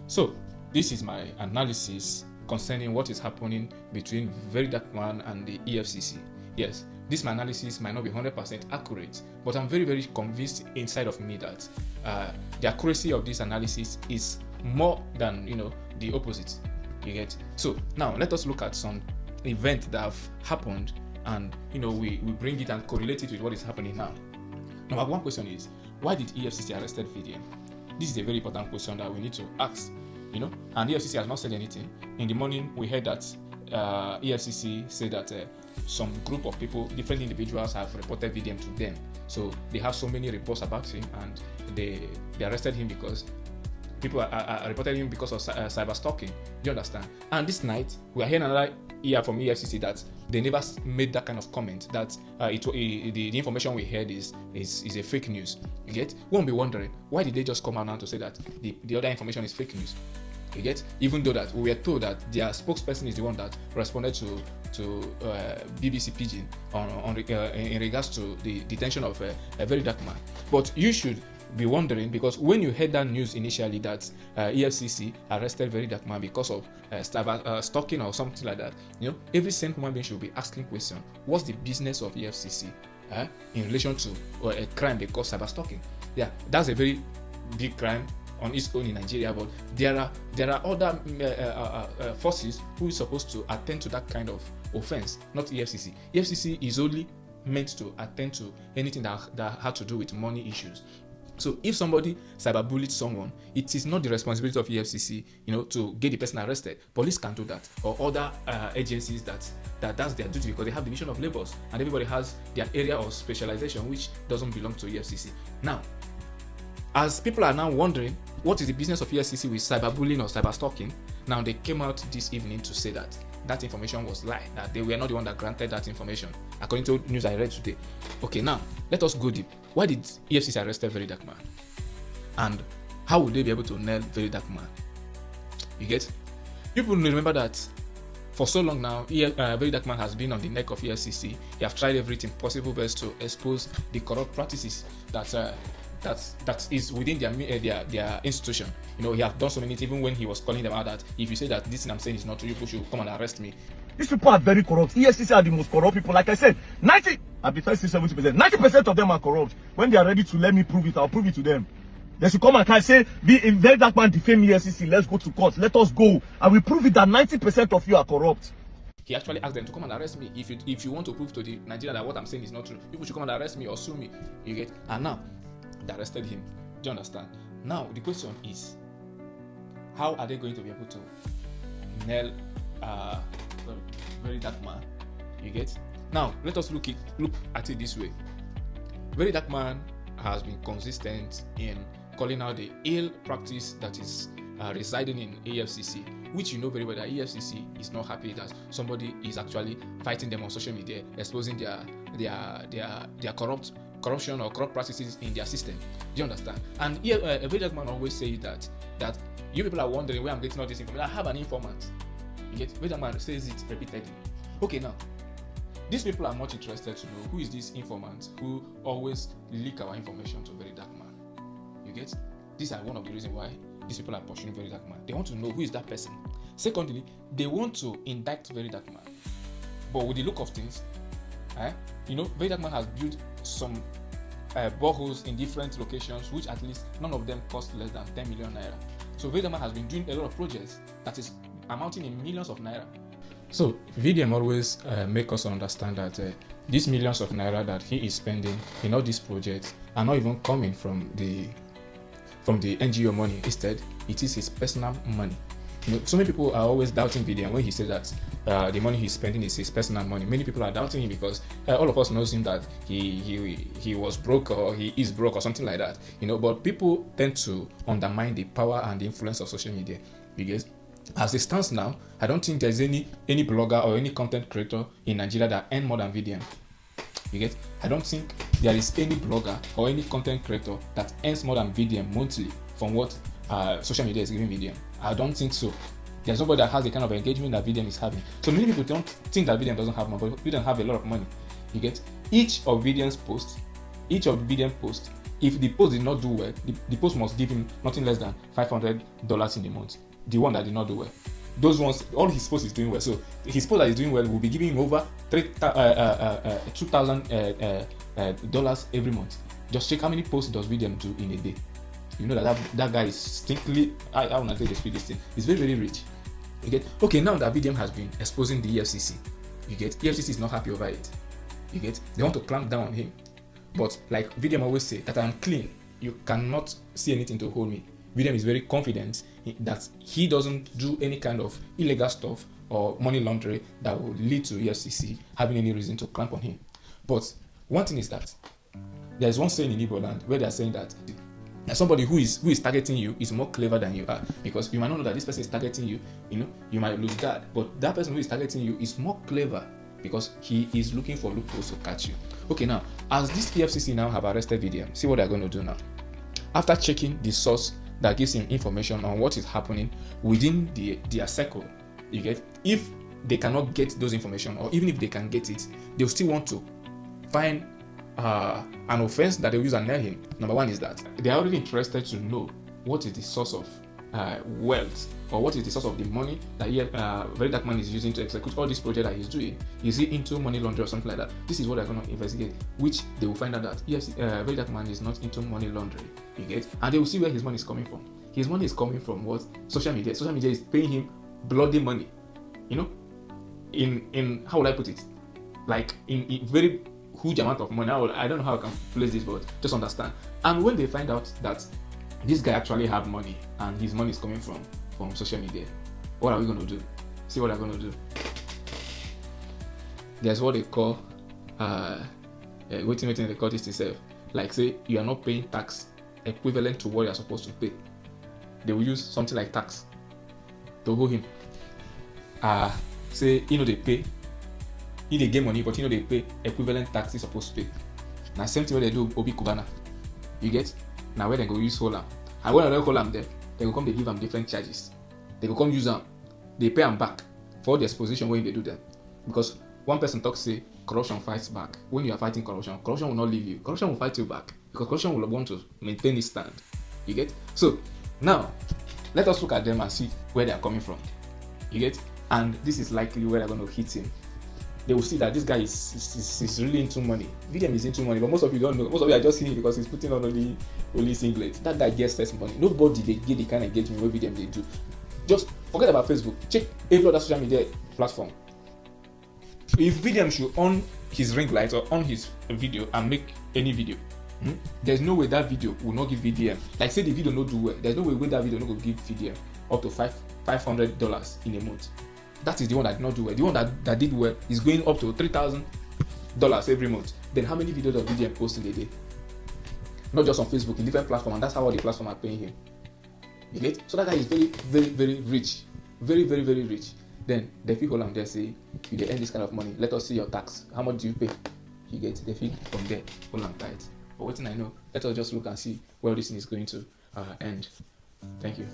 So this is my analysis concerning what is happening between verydarkman and the EFCc. Yes, this my analysis might not be 100% accurate, but I'm very, very convinced inside of me that the accuracy of this analysis is more than the opposite. You get? So now let us look at some events that have happened, and we bring it and correlate it with what is happening now. Number one question is, why did EFCc arrested VDM? This is a very important question that we need to ask. And EFCc has not said anything. In the morning, we heard that EFCc said that some group of people, different individuals, have reported VDM to them. So they have so many reports about him, and they arrested him because people are reported him because of cyber stalking. Do you understand? And this night, we are hearing another ear from EFCc that they never made that kind of comment, that the information we heard is a fake news. You get? We won't be wondering, why did they just come out now to say that the other information is fake news? You get? Even though that we were told that their spokesperson is the one that responded to BBC Pidgin in regards to the detention of a verydarkman. But you should be wondering, because when you heard that news initially that EFCc arrested verydarkman because of stalking or something like that, every sane human being should be asking question: what's the business of EFCc in relation to a crime they call cyber stalking? Yeah, that's a very big crime on its own in Nigeria, but there are other forces who is supposed to attend to that kind of offense, not EFCc. EFCc is only meant to attend to anything that had to do with money issues. So if somebody cyberbullied someone, it is not the responsibility of EFCc, to get the person arrested. Police can do that, or other agencies that's their duty, because they have division of labors and everybody has their area of specialization, which doesn't belong to EFCc. Now, as people are now wondering what is the business of EFCc with cyberbullying or cyberstalking, now they came out this evening to say that information was lie, that they were not the one that granted that information, according to news I read today. Okay, now let us go deep. Why did EFCc arrest verydarkman? And how would they be able to nail verydarkman? You get? People remember that for so long now, verydarkman has been on the neck of EFCc. They have tried everything possible best to expose the corrupt practices that is within their institution. He has done so many things, even when he was calling them out that if you say that this thing I'm saying is not true, you people should come and arrest me. These people are very corrupt. EFCc are the most corrupt people. Like I said, 70%, 90% of them are corrupt. When they are ready to let me prove it, I'll prove it to them. They should come and say, if verydarkman defame EFCc, let's go to court. Let us go. I will prove it that 90% of you are corrupt. He actually asked them to come and arrest me. If you want to prove to the Nigeria that what I'm saying is not true, people should come and arrest me or sue me. You get? And now they arrested him. Do you understand? Now the question is, how are they going to be able to nail verydarkman? You get? Now let us look at it this way. Verydarkman has been consistent in calling out the ill practice that is residing in EFCc, which you know very well that EFCc is not happy that somebody is actually fighting them on social media, exposing their corruption or corrupt practices in their system. Do you understand? And verydarkman always says that you people are wondering where I'm getting all this information. I have an informant. You get? verydarkman says it repeatedly. Okay, now these people are much interested to know who is this informant who always leak our information to verydarkman. You get? These are one of the reasons why these people are pursuing verydarkman. They want to know who is that person. Secondly, they want to indict verydarkman. But with the look of things, verydarkman has built some boreholes in different locations, which at least none of them cost less than 10 million naira. So verydarkman has been doing a lot of projects that is amounting in millions of naira. So VDM always make us understand that these millions of naira that he is spending in all these projects are not even coming from the NGO money. Instead, it is his personal money. So many people are always doubting VDM when he says that the money he's spending is his personal money. Many people are doubting him because all of us knows him that he was broke or he is broke or something like that. But people tend to undermine the power and the influence of social media. Because as it stands now, I don't think there's any blogger or any content creator in Nigeria that earn more than VDM. You get? I don't think there is any blogger or any content creator that earns more than VDM monthly from what social media is giving VDM. I don't think so. There's nobody that has the kind of engagement that VDM is having. So many people don't think that VDM doesn't have money, but VDM have a lot of money. You get? Each of VDM posts if the post did not do well, the post must give him nothing less than $500 in a month. The one that did not do well, those ones, all his posts is doing well. So his post that is doing well will be giving him over $2,000 every month. Just check how many posts does William do in a day. You know that guy is distinctly, I want to say this thing. He's very, very rich. You get? Okay, now that VDM has been exposing the EFCc, you get? EFCc is not happy over it. You get? They want to clamp down on him. But like VDM always say, that I'm clean. You cannot see anything to hold me. VDM is very confident that he doesn't do any kind of illegal stuff or money laundering that would lead to EFCc having any reason to clamp on him. But one thing is that there is one saying in Igbo land where they are saying that somebody who is targeting you is more clever than you are, because you might not know that this person is targeting you. You know, you might lose guard, but that person who is targeting you is more clever because he is looking for loopholes to catch you. Okay, now as this EFCc now have arrested VDM, see what they're going to do now. After checking the source that gives him information on what is happening within their circle, you get? If they cannot get those information, or even if they can get it, they'll still want to find an offense that they use and nail him. Number one is that they are already interested to know what is the source of wealth, or what is the source of the money that verydarkman is using to execute all this project that he's doing. Is he into money laundering or something like that? This is what they're going to investigate, which they will find out that verydarkman is not into money laundering. You get? And they will see where his money is coming from. His money is coming from what? Social media. Social media is paying him bloody money. You know, in how would I put it? Like in very huge amount of money. I don't know how I can place this, but just understand. And when they find out that this guy actually have money and his money is coming from social media, what are we going to do? See what they're going to do. There's what they call waiting they call this itself. Like, say you are not paying tax equivalent to what you are supposed to pay. They will use something like tax to hold him. Say they pay. They get money, but they pay equivalent tax is supposed to pay. Now same thing when they do Obi Kubana. You get? Now where they go use hold am. And when they hold am there, they will come, they give them different charges. They will come use them. They pay them back for the exposition when they do them. Because one person talks, say corruption fights back. When you are fighting corruption, corruption will not leave you. Corruption will fight you back. Because corruption will want to maintain its stand. You get? So now let us look at them and see where they are coming from. You get? And this is likely where they're going to hit him. They will see that this guy is really into money. VDM is into money, but most of you don't know. Most of you are just seeing it because he's putting on only singlet. That guy gets less money. Nobody they get the kind of engagement where VDM they do. Just forget about Facebook. Check every other social media platform. If VDM should on his ring light or on his video and make any video, there's no way that video will not give VDM. Like say the video not do well. There's no way that video not going to give VDM up to $500 in a month. That is the one that did not do well. The one that did well is going up to $3,000 every month. Then how many videos does VDM post in a day? Not just on Facebook, in different platforms, and that's how all the platforms are paying him. You get? So that guy is very, very, very rich. Very, very, very rich. Then the people on there say, you earn this kind of money, let us see your tax. How much do you pay? You get the fee from there, hold on tight. But what thing I know, let us just look and see where this thing is going to end. Thank you.